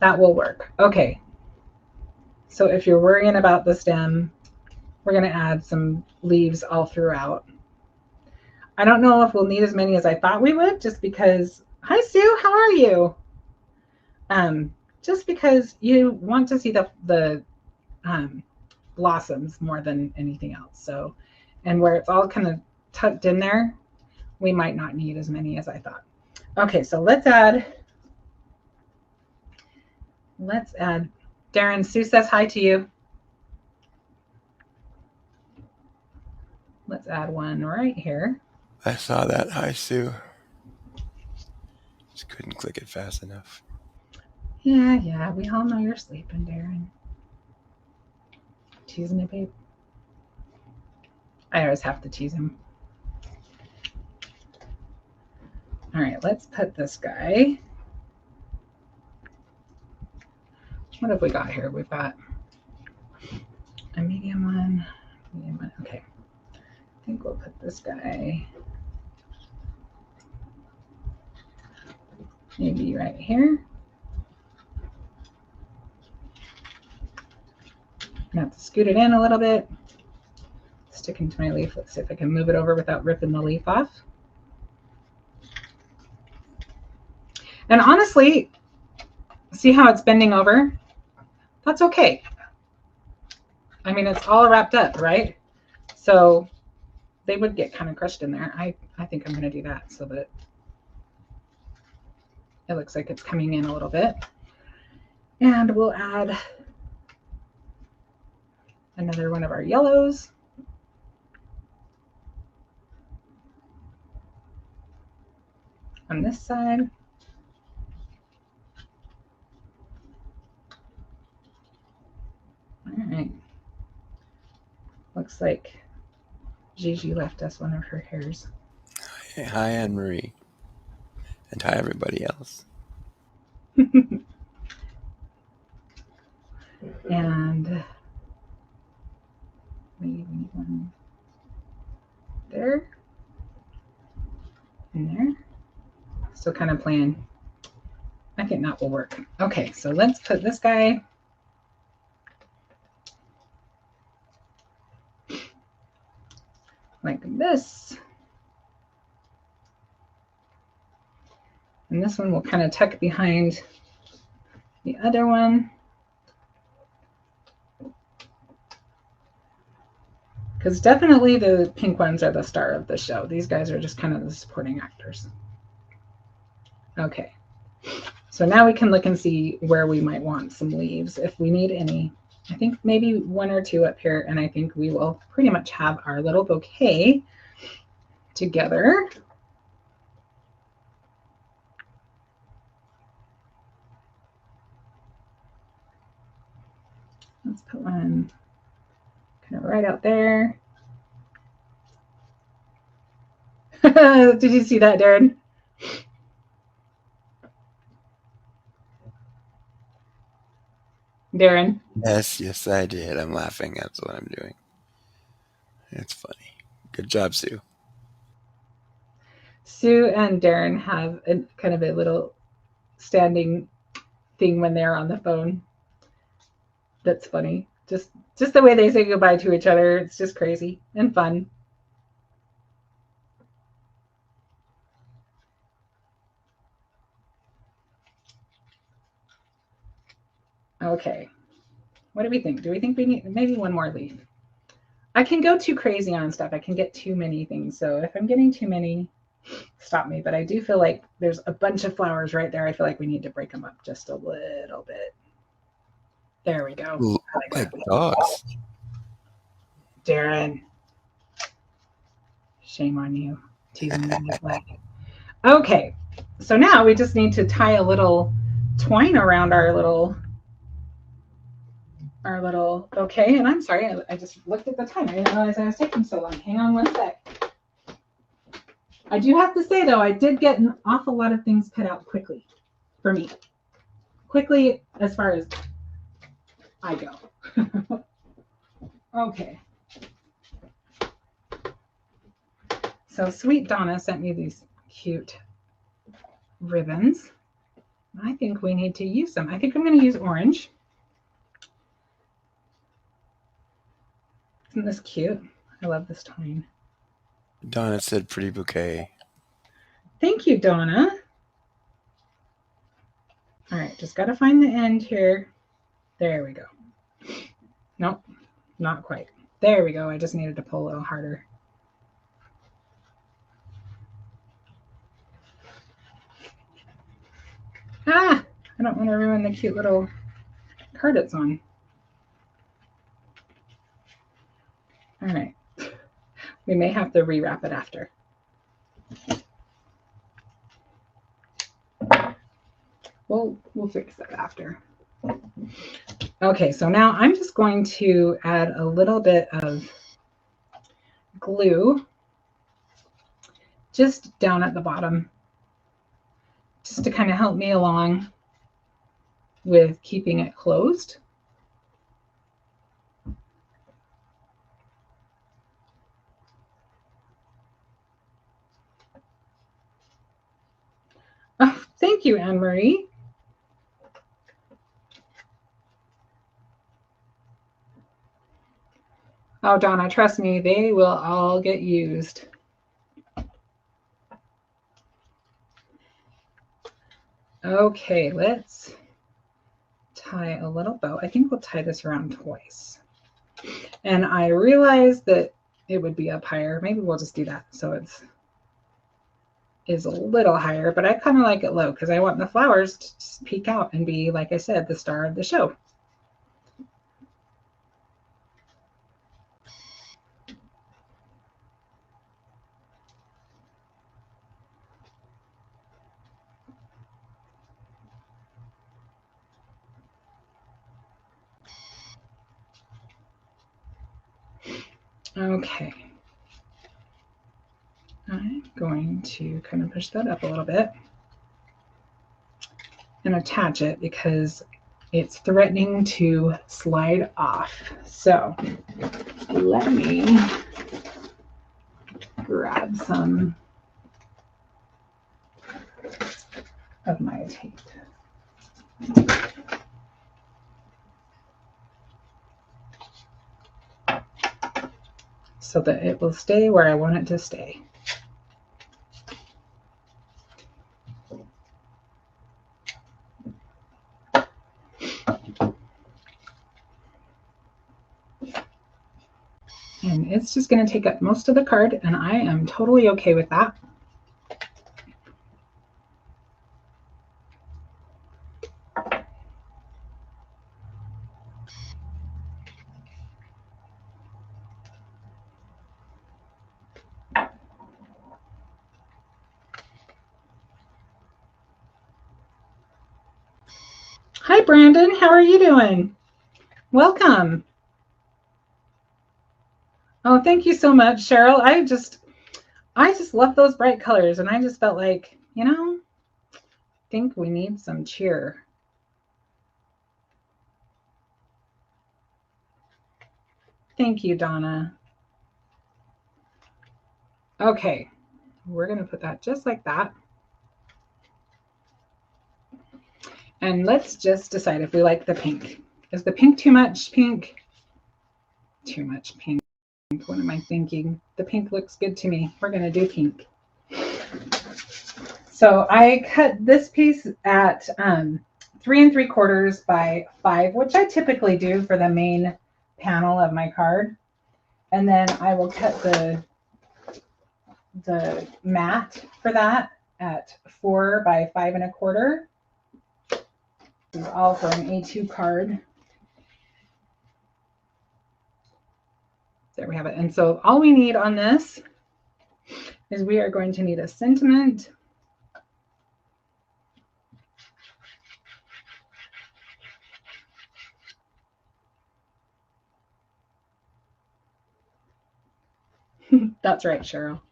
That will work. Okay. So if you're worrying about the stem, we're going to add some leaves all throughout. I don't know if we'll need as many as I thought we would, just because, hi Sue, how are you? Just because you want to see the blossoms more than anything else. So, and where it's all kind of tucked in there, we might not need as many as I thought. Okay, so let's add, Darren, Sue says hi to you. Let's add one right here. I saw that. Hi, Sue. Just couldn't click it fast enough. Yeah, we all know you're sleeping, Darren. Teasing it, babe. I always have to tease him. All right, let's put this guy. What have we got here? We've got a medium one. Okay. I think we'll put this guy maybe right here. I have to scoot it in a little bit. Sticking to my leaf. Let's see if I can move it over without ripping the leaf off. And honestly, see how it's bending over? That's okay. I mean, it's all wrapped up, right? So they would get kind of crushed in there. I think I'm going to do that so that it looks like it's coming in a little bit. And we'll add another one of our yellows. On this side. All right. Looks like Gigi left us one of her hairs. Hi, Anne-Marie. And hi, everybody else. And maybe one there and there. So kind of playing. I think that will work. Okay, so let's put this guy like this. And this one will kind of tuck behind the other one. Because definitely the pink ones are the star of the show. These guys are just kind of the supporting actors. Okay. So now we can look and see where we might want some leaves if we need any. I think maybe one or two up here, and I think we will pretty much have our little bouquet together. Let's put one kind of right out there. Did you see that, Darren? Darren? Yes, I did. I'm laughing. That's what I'm doing. It's funny. Good job, Sue. Sue and Darren have kind of a little standing thing when they're on the phone. That's funny. Just the way they say goodbye to each other. It's just crazy and fun. Okay. What do we think? Do we think we need maybe one more leaf? I can go too crazy on stuff. I can get too many things. So if I'm getting too many, stop me. But I do feel like there's a bunch of flowers right there. I feel like we need to break them up just a little bit. There we go. Ooh, like dogs. Darren. Shame on you. Teasing me. Okay. So now we just need to tie a little twine around our little bouquet. And I'm sorry, I just looked at the time. I didn't realize I was taking so long. Hang on one sec. I do have to say, though, I did get an awful lot of things cut out quickly for me. Quickly as far as I go. Okay. So Sweet Donna sent me these cute ribbons. I think we need to use them. I think I'm going to use orange. Isn't this cute? I love this twine. Donna said pretty bouquet. Thank you, Donna. All right, just got to find the end here. There we go. Nope, not quite. There we go. I just needed to pull a little harder. Ah, I don't want to ruin the cute little card it's on. All right. We may have to rewrap it after. We'll fix that after. Okay, so now I'm just going to add a little bit of glue just down at the bottom, just to kind of help me along with keeping it closed. Oh, thank you, Anne-Marie. Oh, Donna, trust me, they will all get used. Okay, let's tie a little bow. I think we'll tie this around twice. And I realized that it would be up higher. Maybe we'll just do that so it's a little higher, but I kind of like it low because I want the flowers to just peek out and be, like I said, the star of the show. Okay. I'm going to kind of push that up a little bit and attach it because it's threatening to slide off. So let me grab some of my tape. So that it will stay where I want it to stay. it's just going to take up most of the card, and I am totally okay with that. Hi, Brandon. How are you doing? Welcome. Oh, thank you so much, Cheryl. I just love those bright colors, and I just felt like, you know, I think we need some cheer. Thank you, Donna. Okay, we're going to put that just like that. And let's just decide if we like the pink. Is the pink too much pink? Too much pink. What am I thinking? The pink looks good to me. We're going to do pink. So I cut this piece at 3 3/4 by 5, which I typically do for the main panel of my card. And then I will cut the mat for that at 4 by 5 1/4. This is all for an A2 card. There we have it. And so all we need on this is we are going to need a sentiment. That's right, Cheryl.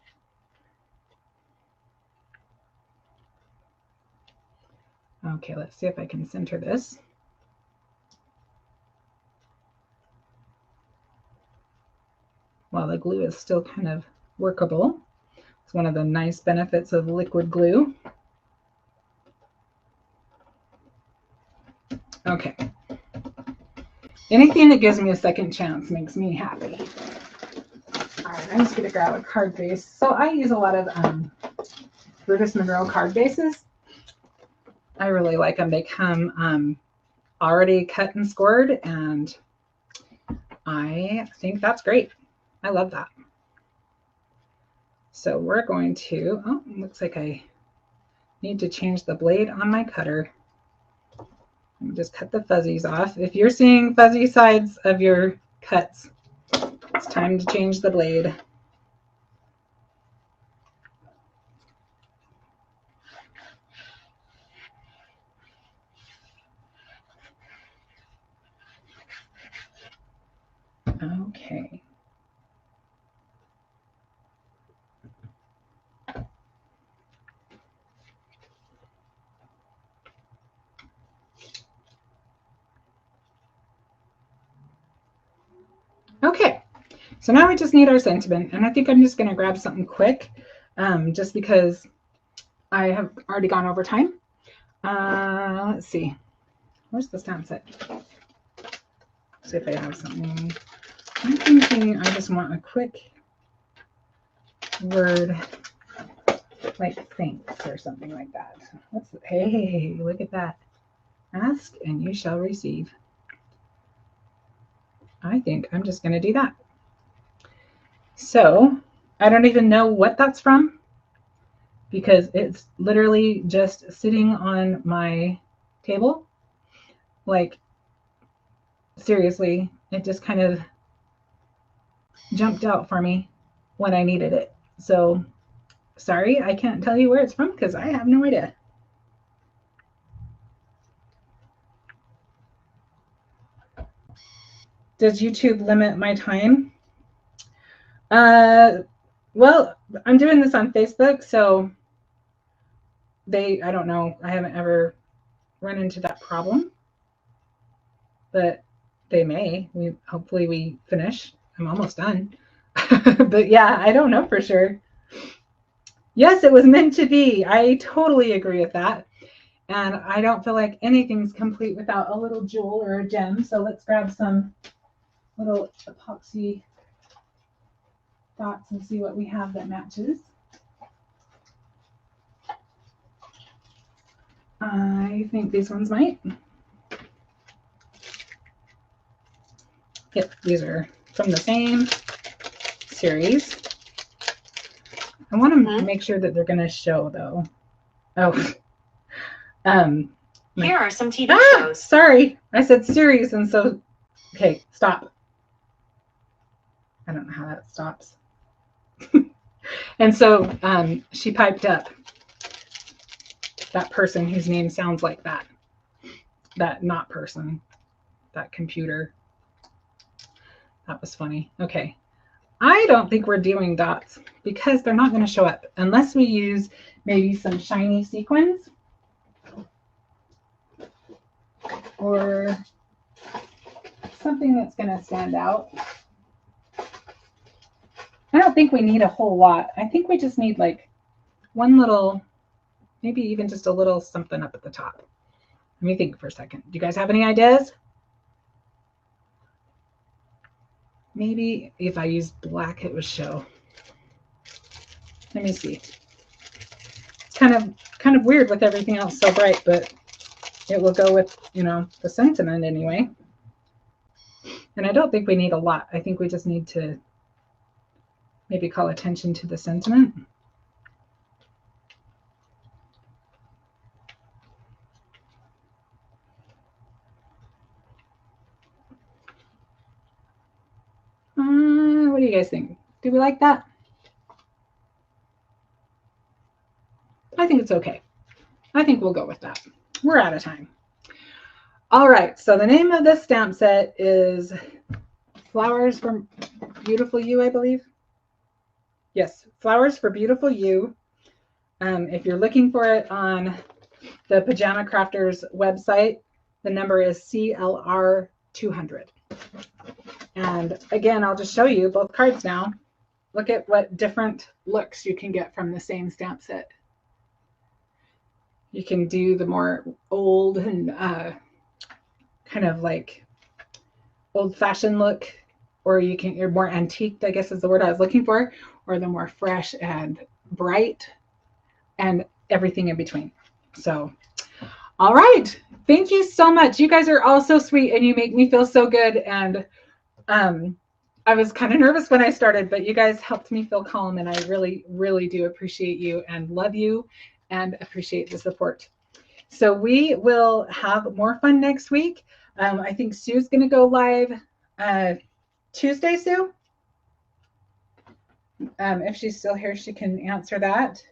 Okay, let's see if I can center this. While the glue is still kind of workable. It's one of the nice benefits of liquid glue. Okay. Anything that gives me a second chance makes me happy. All right, I'm just going to grab a card base. So I use a lot of Brutus Monroe card bases. I really like them. They come already cut and scored, and I think that's great. I love that. So we're going to, oh, looks like I need to change the blade on my cutter. Let me just cut the fuzzies off. If you're seeing fuzzy sides of your cuts, it's time to change the blade. Okay. Okay, so now we just need our sentiment, and I think I'm just going to grab something quick, just because I have already gone over time. Let's see, where's the stamp set? Let's see if I have something. I'm thinking I just want a quick word, like thanks or something like that. Hey, look at that. Ask and you shall receive. I think I'm just going to do that. So I don't even know what that's from because it's literally just sitting on my table. Like, seriously, it just kind of jumped out for me when I needed it. So sorry, I can't tell you where it's from because I have no idea. Does YouTube limit my time? Well, I'm doing this on Facebook, so I don't know. I haven't ever run into that problem, but they may. Hopefully we finish. I'm almost done. But yeah, I don't know for sure. Yes, it was meant to be. I totally agree with that. And I don't feel like anything's complete without a little jewel or a gem. So let's grab some little epoxy dots and see what we have that matches. I think these ones might. Yep, these are from the same series. I want to make sure that they're going to show though. Oh, here are some TV shows. Sorry, I said series, and so okay, stop. I don't know how that stops. And so she piped up, that person whose name sounds like that. That not person, that computer. That was funny. Okay. I don't think we're doing dots because they're not going to show up unless we use maybe some shiny sequins or something that's going to stand out. I don't think we need a whole lot. I think we just need like one little, maybe even just a little something up at the top. Let me think for a second. Do you guys have any ideas? Maybe if I use black, it would show. Let me see. It's kind of weird with everything else so bright, but it will go with, you know, the sentiment anyway. And I don't think we need a lot. I think we just need to maybe call attention to the sentiment. What do you guys think? Do we like that? I think it's okay. I think we'll go with that. We're out of time. All right, so the name of this stamp set is Flowers for Beautiful You, I believe. Yes, Flowers for Beautiful You. If you're looking for it on the Pajama Crafters website, the number is CLR 200. And again, I'll just show you both cards now. Look at what different looks you can get from the same stamp set. You can do the more old and kind of like old-fashioned look, or you can, you're more antiqued, I guess is the word I was looking for, or the more fresh and bright and everything in between. So, all right. Thank you so much. You guys are all so sweet and you make me feel so good. And I was kind of nervous when I started, but you guys helped me feel calm, and I really, really do appreciate you and love you and appreciate the support. So we will have more fun next week. I think Sue's going to go live Tuesday, Sue. If she's still here, she can answer that.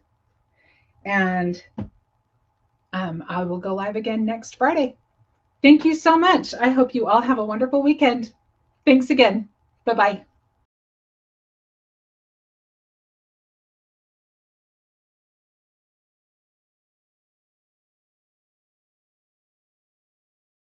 And I will go live again next Friday. Thank you so much. I hope you all have a wonderful weekend. Thanks again. Bye-bye.